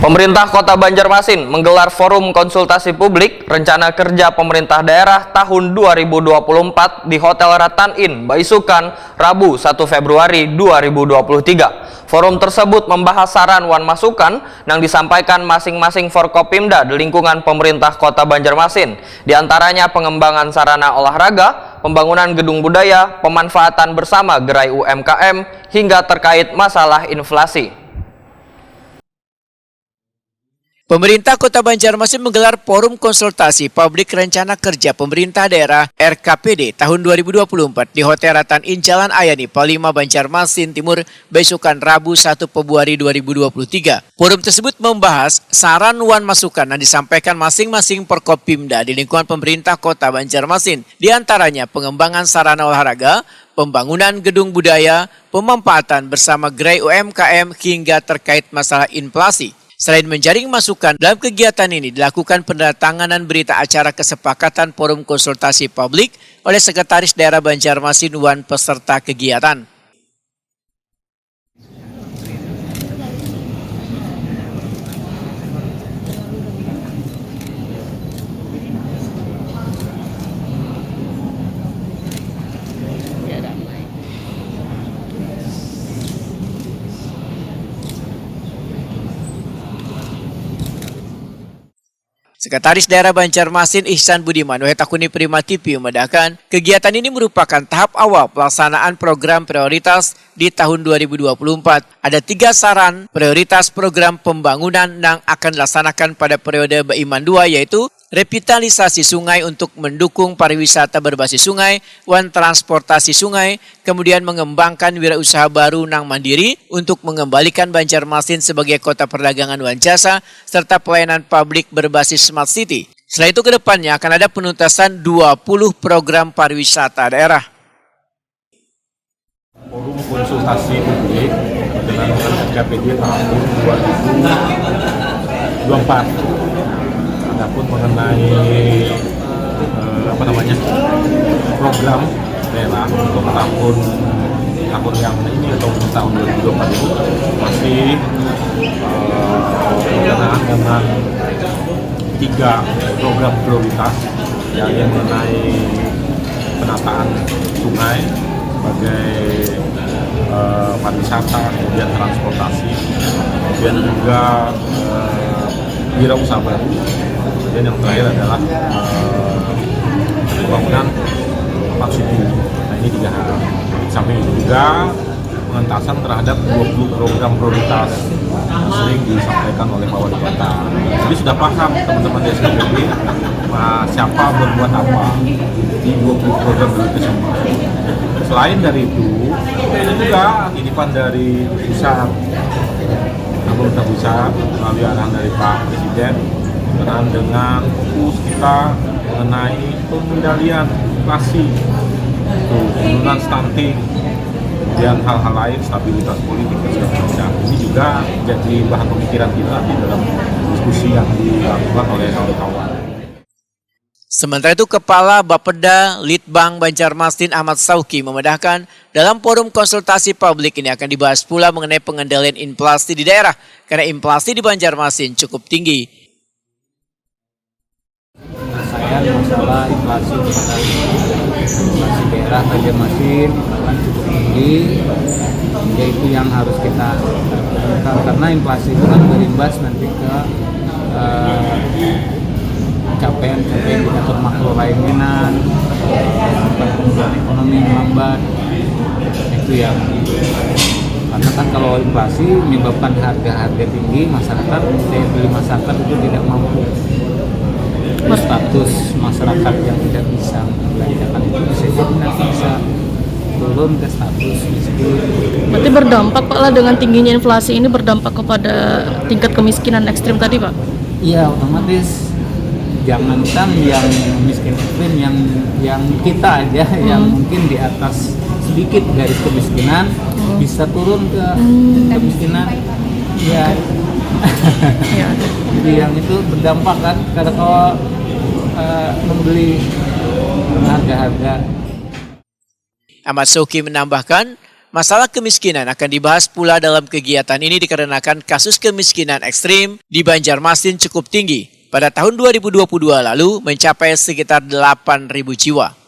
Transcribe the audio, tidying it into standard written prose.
Pemerintah Kota Banjarmasin menggelar forum konsultasi publik rencana kerja pemerintah daerah tahun 2024 di Hotel Ratan Inn, Baisukan, Rabu 1 Februari 2023. Forum tersebut membahas saran wan masukan yang disampaikan masing-masing Forkopimda di lingkungan pemerintah Kota Banjarmasin, di antaranya pengembangan sarana olahraga, pembangunan gedung budaya, pemanfaatan bersama gerai UMKM, hingga terkait masalah inflasi. Pemerintah Kota Banjarmasin menggelar forum konsultasi publik rencana kerja pemerintah daerah RKPD tahun 2024 di Hotel Ratan Inn Jalan Ayani, Palima, Banjarmasin Timur, Baisukan, Rabu 1 Februari 2023. Forum tersebut membahas saran wan masukan yang disampaikan masing-masing Forkopimda di lingkungan pemerintah Kota Banjarmasin, di antaranya pengembangan sarana olahraga, pembangunan gedung budaya, pemanfaatan bersama gerai UMKM, hingga terkait masalah inflasi. Selain menjaring masukan, dalam kegiatan ini dilakukan pendatanganan berita acara kesepakatan forum konsultasi publik oleh Sekretaris Daerah Banjarmasin wan peserta kegiatan. Sekretaris Daerah Banjarmasin Ihsan Budiman Wetakuni Prima TV membedakan kegiatan ini merupakan tahap awal pelaksanaan program prioritas di tahun 2024. Ada 3 saran prioritas program pembangunan yang akan dilaksanakan pada periode Baiman 2, yaitu revitalisasi sungai untuk mendukung pariwisata berbasis sungai, wan transportasi sungai, kemudian mengembangkan wirausaha baru nang mandiri untuk mengembalikan Banjarmasin sebagai kota perdagangan wan jasa, serta pelayanan publik berbasis smart city. Setelah itu ke depannya akan ada penuntasan 20 program pariwisata daerah. Forum konsultasi publik dengan RKPD tahun 2024. Adapun mengenai program daerah untuk tahun yang ini atau tahun 2024 ini masih berkenaan dengan 3 program prioritas yang mengenai penataan sungai sebagai pariwisata, kemudian transportasi, kemudian juga wirausaha baru. Dan yang terakhir adalah pembangunan tempat suku. Nah, ini 3 hal. Sampai juga pengentasan terhadap 20 program prioritas yang sering disampaikan oleh Pak Wali Kota. Jadi sudah paham teman-teman di SKPD siapa berbuat apa di 20 program prioritas ini. Selain dari itu, ada juga titipan dari pusat, pemerintah pusat melalui arahan dari Pak Presiden berkenaan dengan fokus kita mengenai pengendalian inflasi, penurunan stunting, kemudian hal-hal lain, stabilitas politik dan segala macam. Ini juga jadi bahan pemikiran kita di dalam diskusi yang dilakukan oleh kawan-kawan. Sementara itu, Kepala Bapeda Litbang Banjarmasin Ahmad Sauki memedahkan dalam forum konsultasi publik ini akan dibahas pula mengenai pengendalian inflasi di daerah, karena inflasi di Banjarmasin cukup tinggi. Masalah inflasi daerah Banjarmasin akan cukup tinggi, yaitu yang harus kita karena inflasi itu kan berimbas nanti ke capaian kita untuk makro lainnya, pertumbuhan ekonomi melambat, itu yang karena kan kalau inflasi menyebabkan harga-harga tinggi, masyarakat daya beli masyarakat itu tidak mampu. Status masyarakat yang tidak bisa membelanjakan itu bisa turun ke status miskin. Berarti berdampak Pak lah, dengan tingginya inflasi ini berdampak kepada tingkat kemiskinan ekstrim tadi Pak? Iya, otomatis. Jangankan yang miskin ekstrim, yang kita aja yang mungkin di atas sedikit garis kemiskinan bisa turun ke kemiskinan. Ya. Jadi yang itu berdampak kan, karena kalau membeli harga-harga. Ahmad Sauki menambahkan, Masalah kemiskinan akan dibahas pula dalam kegiatan ini dikarenakan kasus kemiskinan ekstrim di Banjarmasin cukup tinggi. Pada tahun 2022 lalu mencapai sekitar 8.000 jiwa.